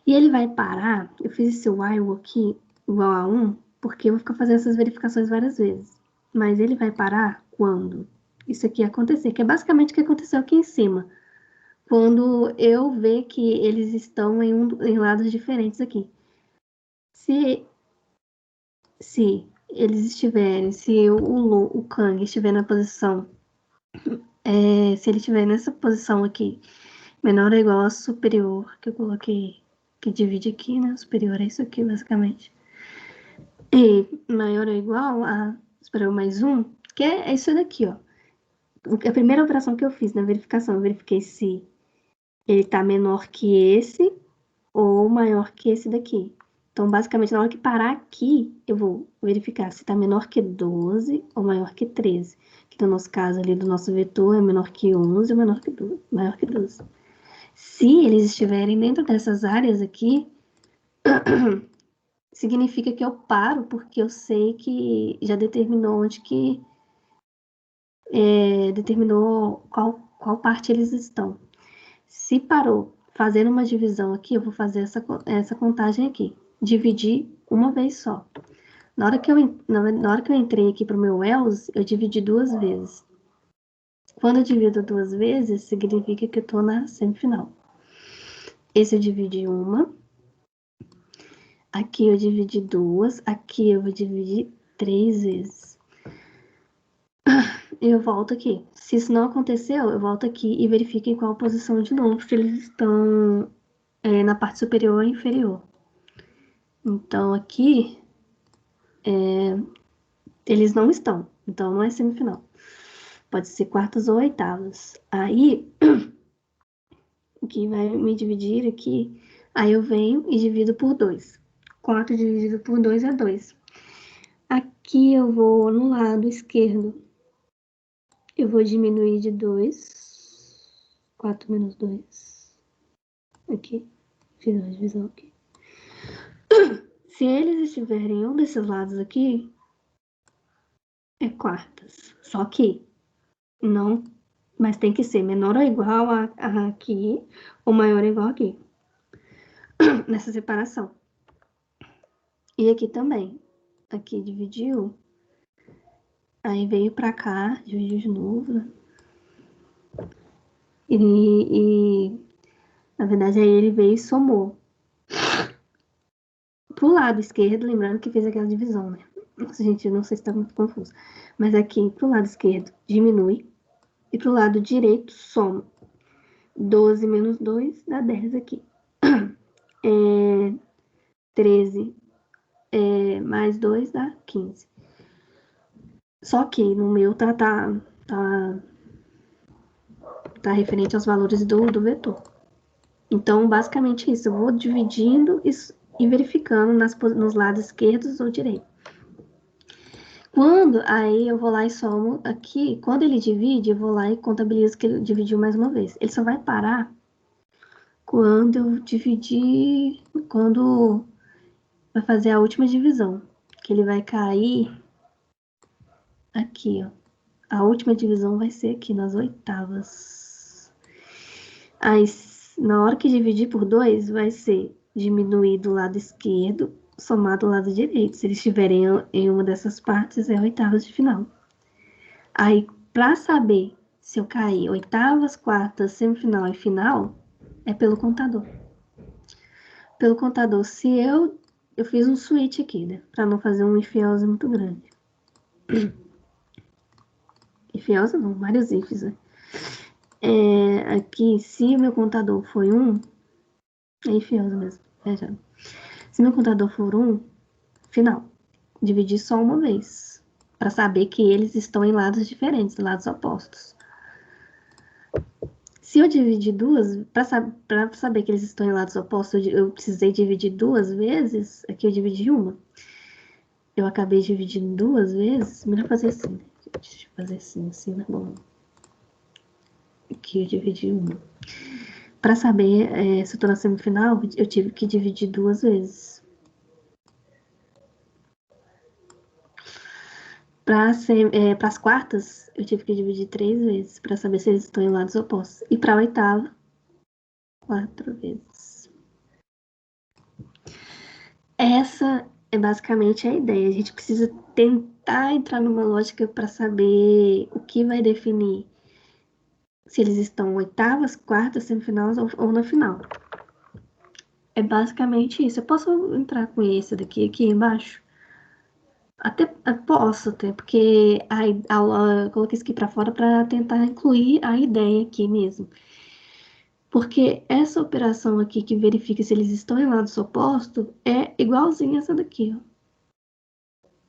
S1: E ele vai parar, eu fiz esse while aqui igual a 1, porque eu vou ficar fazendo essas verificações várias vezes. Mas ele vai parar quando isso aqui acontecer, que é basicamente o que aconteceu aqui em cima. Quando eu ver que eles estão em lados diferentes aqui. Se eles estiverem, se o Kang estiver na posição, se ele estiver nessa posição aqui, menor ou igual a superior, que eu coloquei, que divide aqui, né? Superior é isso aqui, basicamente. E maior ou igual a superior mais 1, que é isso daqui, ó. A primeira operação que eu fiz na verificação, eu verifiquei se ele tá menor que esse ou maior que esse daqui. Então, basicamente, na hora que parar aqui, eu vou verificar se está menor que 12 ou maior que 13. Que no nosso caso ali do nosso vetor é menor que 11 ou maior que 12. Se eles estiverem dentro dessas áreas aqui, significa que eu paro, porque eu sei que já determinou onde que... determinou qual parte eles estão. Se parou fazendo uma divisão aqui, eu vou fazer essa contagem aqui. Dividir uma vez só. Na hora que eu entrei aqui para o meu else, eu dividi 2 vezes. Quando eu divido 2 vezes, significa que eu estou na semifinal. Esse eu dividi uma. Aqui eu dividi 2. Aqui eu vou dividir 3 vezes. Eu volto aqui. Se isso não aconteceu, eu volto aqui e verifico em qual posição de novo, se eles estão na parte superior ou inferior. Então, aqui, eles não estão. Então, não é semifinal. Pode ser quartas ou oitavas. Aí, o que vai me dividir aqui, aí eu venho e divido por 2. 4 dividido por 2 é 2. Aqui eu vou no lado esquerdo. Eu vou diminuir de 2. 4 menos 2. Aqui. Fiz uma divisão aqui. Se eles estiverem em um desses lados aqui, é quartas. Só que não, mas tem que ser menor ou igual a aqui, ou maior ou igual aqui. Nessa separação. E aqui também. Aqui dividiu. Aí veio pra cá, dividiu de novo, né? Na verdade, aí ele veio e somou. Pro lado esquerdo, lembrando que fez aquela divisão, né? Nossa, gente, eu não sei se tá muito confuso. Mas aqui, pro lado esquerdo, diminui. E pro lado direito, soma. 12 menos 2 dá 10 aqui. 13 mais 2 dá 15. Só que no meu tá referente aos valores do vetor. Então, basicamente isso. Eu vou dividindo isso e verificando nos lados esquerdos ou direitos. Quando aí eu vou lá e somo aqui, quando ele divide, eu vou lá e contabilizo que ele dividiu mais uma vez. Ele só vai parar quando eu dividir, quando vai fazer a última divisão, que ele vai cair aqui, ó. A última divisão vai ser aqui nas oitavas. Aí, na hora que dividir por 2, vai ser diminuir do lado esquerdo, somar do lado direito. Se eles estiverem em uma dessas partes, é oitavas de final. Aí, para saber se eu cair oitavas, quartas, semifinal e final, é pelo contador. Pelo contador, se eu fiz um switch aqui, né? Para não fazer um ifiosa muito grande. Ifiosa não, vários ifs, né? Aqui, se o meu contador foi 1, é ifiosa mesmo. Já. Se meu contador for 1, final. Dividir só uma vez. Para saber que eles estão em lados diferentes, lados opostos. Se eu dividir duas, para saber que eles estão em lados opostos, eu precisei dividir 2 vezes. Aqui eu dividi uma. Eu acabei dividindo 2 vezes. Melhor fazer assim, né? Deixa eu fazer assim, né? Bom. Aqui eu dividi uma. Para saber se eu tô na semifinal, eu tive que dividir 2 vezes. Para as quartas, eu tive que dividir 3 vezes para saber se eles estão em lados opostos. E para a oitava, 4 vezes. Essa é basicamente a ideia. A gente precisa tentar entrar numa lógica para saber o que vai definir se eles estão oitavas, quartas, semifinais ou na final. É basicamente isso. Eu posso entrar com esse daqui aqui embaixo? Até posso, até, porque eu coloquei isso aqui para fora para tentar incluir a ideia aqui mesmo. Porque essa operação aqui que verifica se eles estão em lados opostos é igualzinha essa daqui, ó.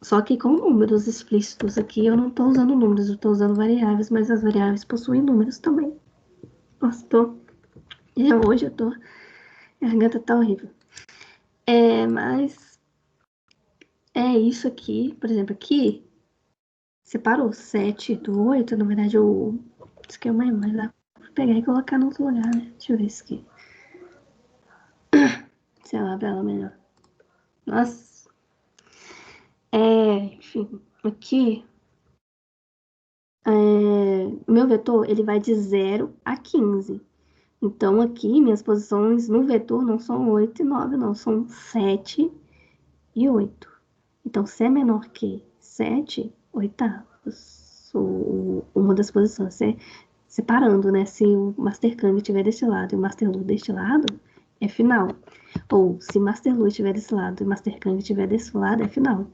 S1: Só que com números explícitos aqui, eu não estou usando números, eu estou usando variáveis, mas as variáveis possuem números também. Nossa, hoje eu tô, a garganta tá horrível. Mas é isso aqui, por exemplo, aqui, separou 7 do 8, na verdade isso aqui é uma imagem, dá pra pegar e colocar no outro lugar, né? Deixa eu ver isso aqui. Se eu abro ela melhor. Nossa. Enfim, aqui, meu vetor, ele vai de 0 a 15. Então, aqui, minhas posições no vetor não são 8 e 9, não. São 7 e 8. Então, se é menor que 7, oitavos. Uma das posições. Separando, né? Se o Master Kang estiver deste lado e o Master Lu deste lado, é final. Ou, se Master Lu estiver desse lado e o Master Kang estiver desse lado, é final.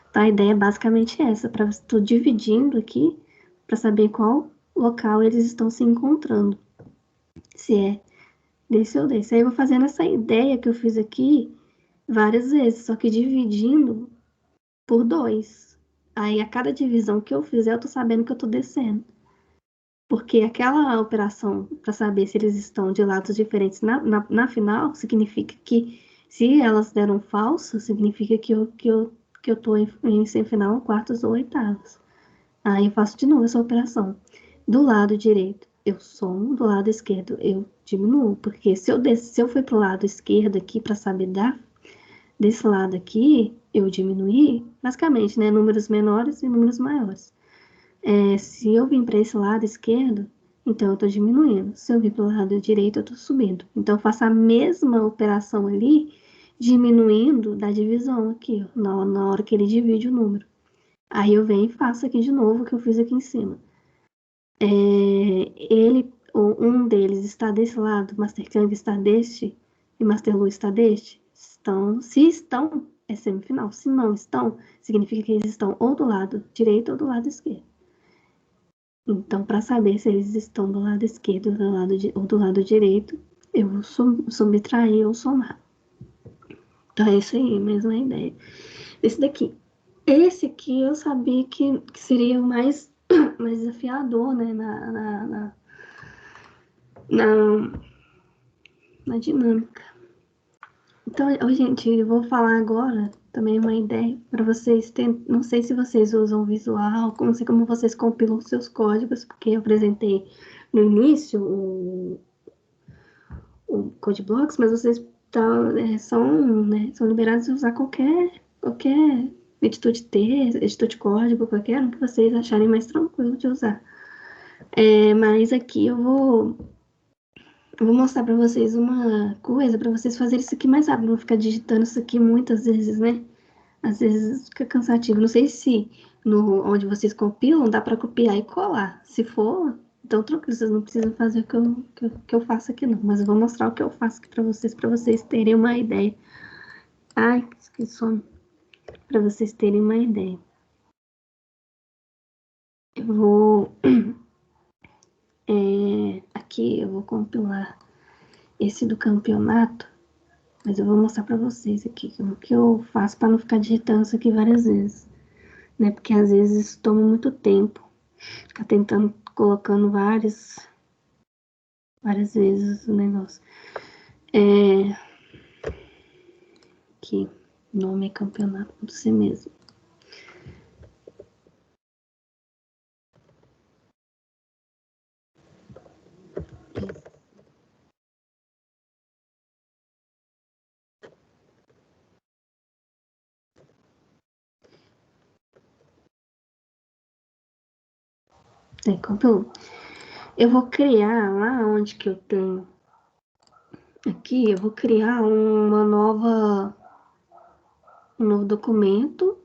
S1: Então, a ideia é basicamente essa. Estou dividindo aqui para saber qual local eles estão se encontrando. Se é desse ou desse. Aí eu vou fazendo essa ideia que eu fiz aqui várias vezes, só que dividindo por 2. Aí a cada divisão que eu fizer, eu tô sabendo que eu tô descendo. Porque aquela operação para saber se eles estão de lados diferentes na final, significa que se elas deram falso, significa que eu tô em semifinal, quartas ou oitavas. Aí eu faço de novo essa operação. Do lado direito, eu somo, do lado esquerdo, eu diminuo. Porque se eu for pro lado esquerdo aqui para saber desse lado aqui, eu diminuir, basicamente, né? Números menores e números maiores. Se eu vim para esse lado esquerdo, então eu tô diminuindo. Se eu vir pro lado direito, eu tô subindo. Então eu faço a mesma operação ali, diminuindo da divisão aqui, ó, na hora que ele divide o número. Aí eu venho e faço aqui de novo o que eu fiz aqui em cima. Um deles está desse lado, Master Kang está deste e Master Lu está deste. Se estão, é semifinal. Se não estão, significa que eles estão ou do lado direito ou do lado esquerdo. Então, para saber se eles estão do lado esquerdo ou do lado direito, eu vou subtrair ou somar. Então, é isso aí, mesma ideia. Esse daqui. Esse aqui eu sabia que seria o mais, mais desafiador, né, na, na dinâmica. Então, gente, eu vou falar agora também uma ideia para vocês terem. Não sei se vocês usam visual, não sei como vocês compilam seus códigos, porque eu apresentei no início o CodeBlocks, mas vocês são liberados a usar qualquer editor de texto, editor de código, qualquer um que vocês acharem mais tranquilo de usar. Mas aqui eu vou mostrar para vocês uma coisa, para vocês fazerem isso aqui mais rápido, não ficar digitando isso aqui muitas vezes, né? Às vezes fica cansativo. Não sei se onde vocês compilam dá para copiar e colar. Se for, então tranquilo, vocês não precisam fazer o que eu faço aqui não. Mas eu vou mostrar o que eu faço aqui para vocês terem uma ideia. Ai, que sono. Para vocês terem uma ideia. Eu vou... aqui eu vou compilar esse do campeonato. Mas eu vou mostrar para vocês aqui o que eu faço para não ficar digitando isso aqui várias vezes. Né? Porque às vezes isso toma muito tempo. Ficar tentando, colocando várias vezes o negócio. Aqui, nome é campeonato.c mesmo. Compilou. Eu vou criar lá onde que eu tenho. Aqui eu vou criar um novo documento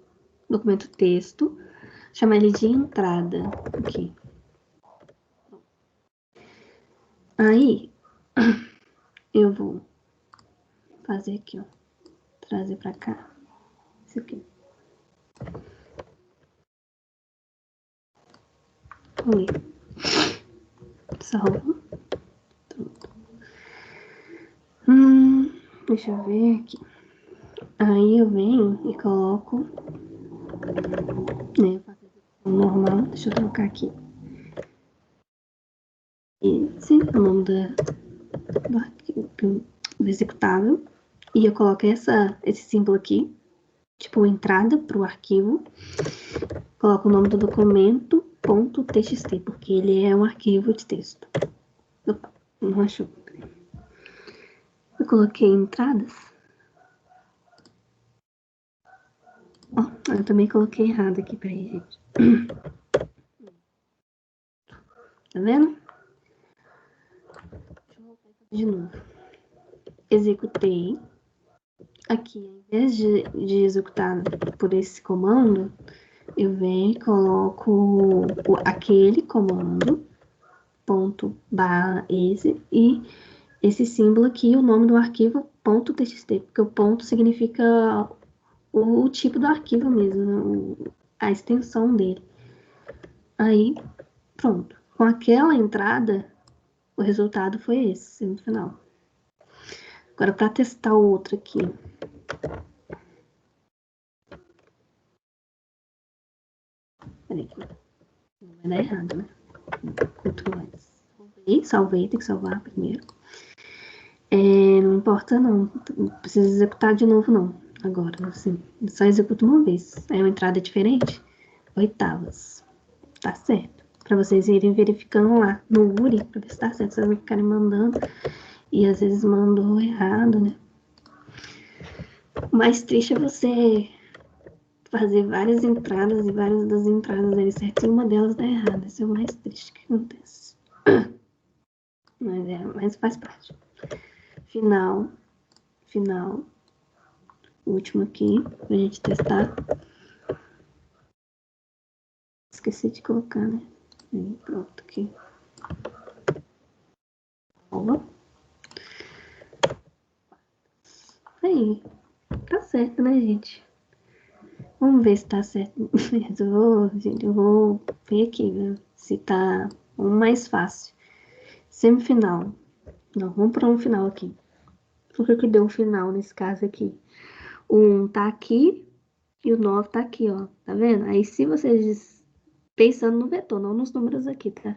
S1: texto, chamar ele de entrada aqui. Aí eu vou fazer aqui, ó, trazer para cá, isso aqui. Oi. Salva. Deixa eu ver aqui. Aí eu venho e coloco, né, normal, deixa eu trocar aqui. Esse é o nome do executável. E eu coloco esse símbolo aqui, tipo entrada para o arquivo. Coloco o nome do documento .txt, porque ele é um arquivo de texto. Opa, não achou. Eu coloquei entradas. Ó, eu também coloquei errado aqui, peraí, gente. Tá vendo? Deixa eu voltar de novo. Executei. Aqui, ao invés de executar por esse comando, eu venho e coloco aquele comando, ponto barra esse, e esse símbolo aqui, o nome do arquivo, ponto .txt, porque o ponto significa o tipo do arquivo mesmo, né? A extensão dele. Aí, pronto. Com aquela entrada, o resultado foi esse no final. Agora, para testar o outro aqui. Peraí, não vai dar errado, né? Ctrl S. Salvei, tem que salvar primeiro. Não importa não, não precisa executar de novo não, agora, assim, só executa uma vez. Aí uma entrada diferente, oitavas, tá certo. Pra vocês irem verificando lá no URI, pra ver se tá certo, vocês não ficarem mandando, e às vezes mandou errado, né. O mais triste é você fazer várias entradas e várias das entradas ali certo, e uma delas dá errado, esse é o mais triste que acontece. Mas faz parte. Final, o último aqui, pra gente testar. Esqueci de colocar, né? Aí, pronto, aqui. Salva. Aí, tá certo, né, gente? Vamos ver se tá certo. Eu vou ver aqui, né? Se tá um mais fácil. Semifinal. Não, vamos para um final aqui. Por que deu um final nesse caso aqui? O 1 tá aqui E o 9 tá aqui, ó. Tá vendo? Aí se vocês, pensando no vetor, não nos números aqui, tá?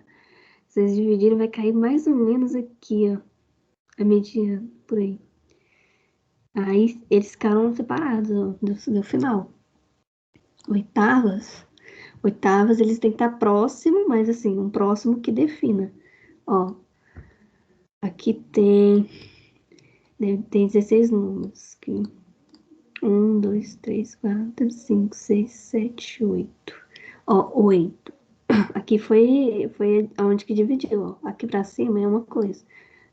S1: Se vocês dividirem, vai cair mais ou menos aqui, ó. A medida, por aí. Aí eles ficaram separados, ó, do final. Oitavas. Oitavas, eles têm que estar próximo, mas assim, um próximo que defina. Ó, aqui tem 16 números. Aqui. 1, 2, 3, 4, 5, 6, 7, 8. Ó, 8. Aqui foi onde que dividiu, ó. Aqui pra cima é uma coisa.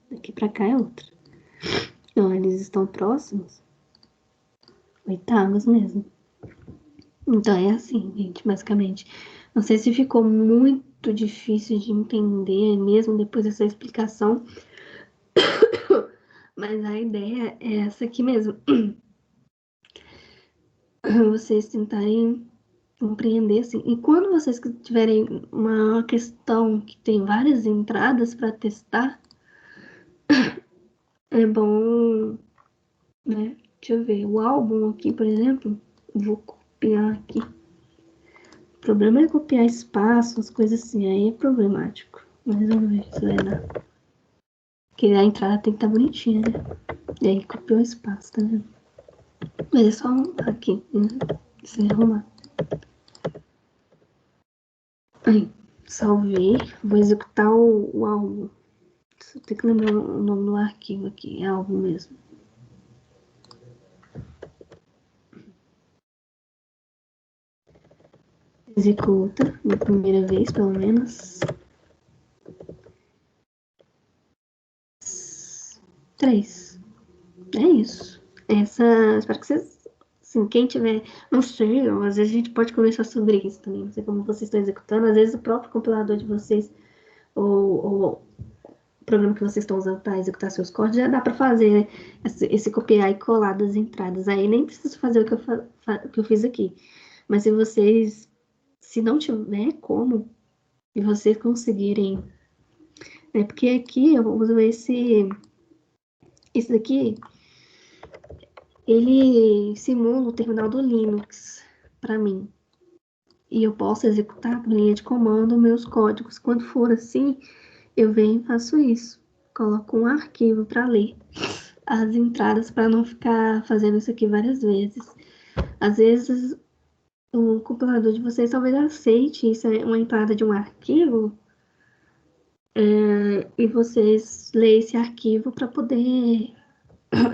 S1: Daqui pra cá é outra. Então, eles estão próximos. Oitavos mesmo. Então, é assim, gente, basicamente. Não sei se ficou muito difícil de entender, mesmo depois dessa explicação. Mas a ideia é essa aqui mesmo. Vocês tentarem compreender, assim. E quando vocês tiverem uma questão que tem várias entradas para testar, é bom, né? Deixa eu ver. O álbum aqui, por exemplo, vou copiar aqui. O problema é copiar espaço, as coisas assim, aí é problemático. Mas vamos ver se vai dar. Porque a entrada tem que estar bonitinha, né? E aí copiou o espaço, tá vendo? Mas é só aqui, né? Sem arrumar. Aí, salvei. Vou executar o álbum. Só tem que lembrar o nome do arquivo aqui. É álbum mesmo. Executa, na primeira vez, pelo menos. 3. É isso. Espero que vocês. Assim, quem tiver. Não sei, às vezes a gente pode conversar sobre isso também. Não sei como vocês estão executando. Às vezes o próprio compilador de vocês, ou o programa que vocês estão usando para executar seus códigos, já dá para fazer, né? Esse copiar e colar das entradas. Aí nem preciso fazer o que eu fiz aqui. Mas se vocês. Se não tiver como, e vocês conseguirem. Né, porque aqui eu uso esse daqui, ele simula o terminal do Linux para mim. E eu posso executar por linha de comando meus códigos. Quando for assim, eu venho e faço isso. Coloco um arquivo para ler as entradas para não ficar fazendo isso aqui várias vezes. Às vezes o compilador de vocês talvez aceite isso, é uma entrada de um arquivo, e vocês leem esse arquivo para poder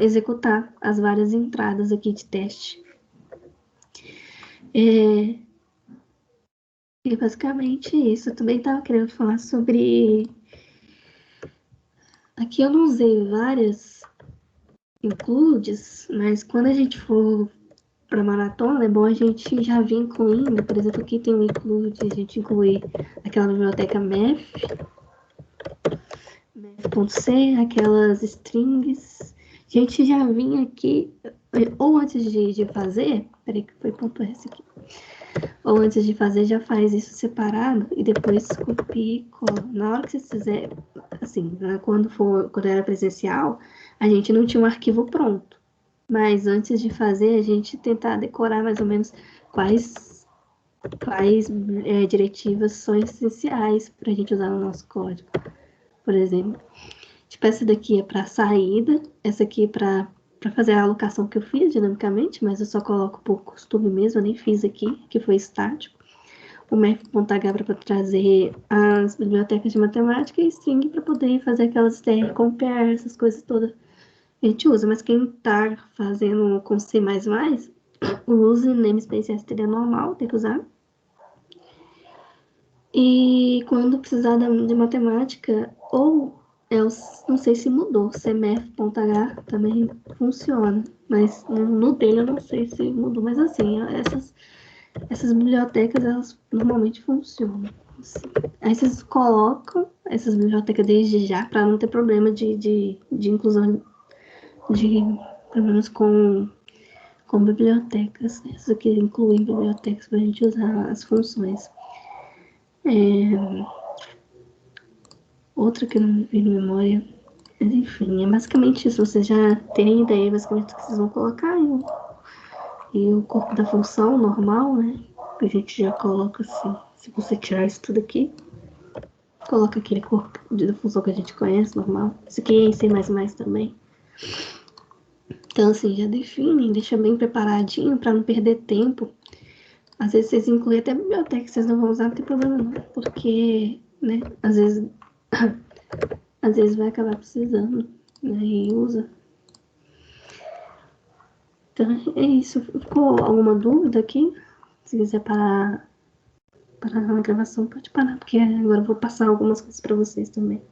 S1: executar as várias entradas aqui de teste. E basicamente isso. Eu também estava querendo falar sobre. Aqui eu não usei várias includes, mas quando a gente for para maratona, é bom a gente já vir incluindo. Por exemplo, aqui tem um include, a gente inclui aquela biblioteca math.c, aquelas strings. A gente já vinha aqui, ou antes de fazer, peraí que foi ponto S aqui. Ou antes de fazer, já faz isso separado e depois copia e cola. Na hora que vocês fizer, assim, né, quando era presencial, a gente não tinha um arquivo pronto. Mas antes de fazer, a gente tentar decorar mais ou menos quais diretivas são essenciais para a gente usar no nosso código. Por exemplo, tipo, essa daqui é para saída, essa aqui é para fazer a alocação que eu fiz dinamicamente, mas eu só coloco por costume mesmo, eu nem fiz aqui, que foi estático. O math.h para trazer as bibliotecas de matemática e string para poder fazer aquelas str compare, essas coisas todas a gente usa. Mas quem tá fazendo com C++, use namespace std normal, tem que usar. E quando precisar de matemática, ou eu não sei se mudou, cmf.h também funciona, mas no dele eu não sei se mudou, mas assim, essas bibliotecas, elas normalmente funcionam. Assim. Aí vocês colocam essas bibliotecas desde já, para não ter problema de inclusão de problemas com bibliotecas. Essas aqui incluem bibliotecas para a gente usar as funções. Outra que eu não vi na memória. Mas enfim, é basicamente isso. Vocês já têm ideia basicamente do que vocês vão colocar. E o corpo da função normal, né? A gente já coloca assim, se você tirar isso tudo aqui, coloca aquele corpo da função que a gente conhece, normal. Isso aqui é em C++ também. Então, assim, já definem, deixa bem preparadinho para não perder tempo. Às vezes vocês incluem até a biblioteca que vocês não vão usar, não tem problema não, porque, né, às vezes vai acabar precisando, né, e usa. Então, é isso. Ficou alguma dúvida aqui? Se quiser parar a gravação, pode parar, porque agora eu vou passar algumas coisas para vocês também.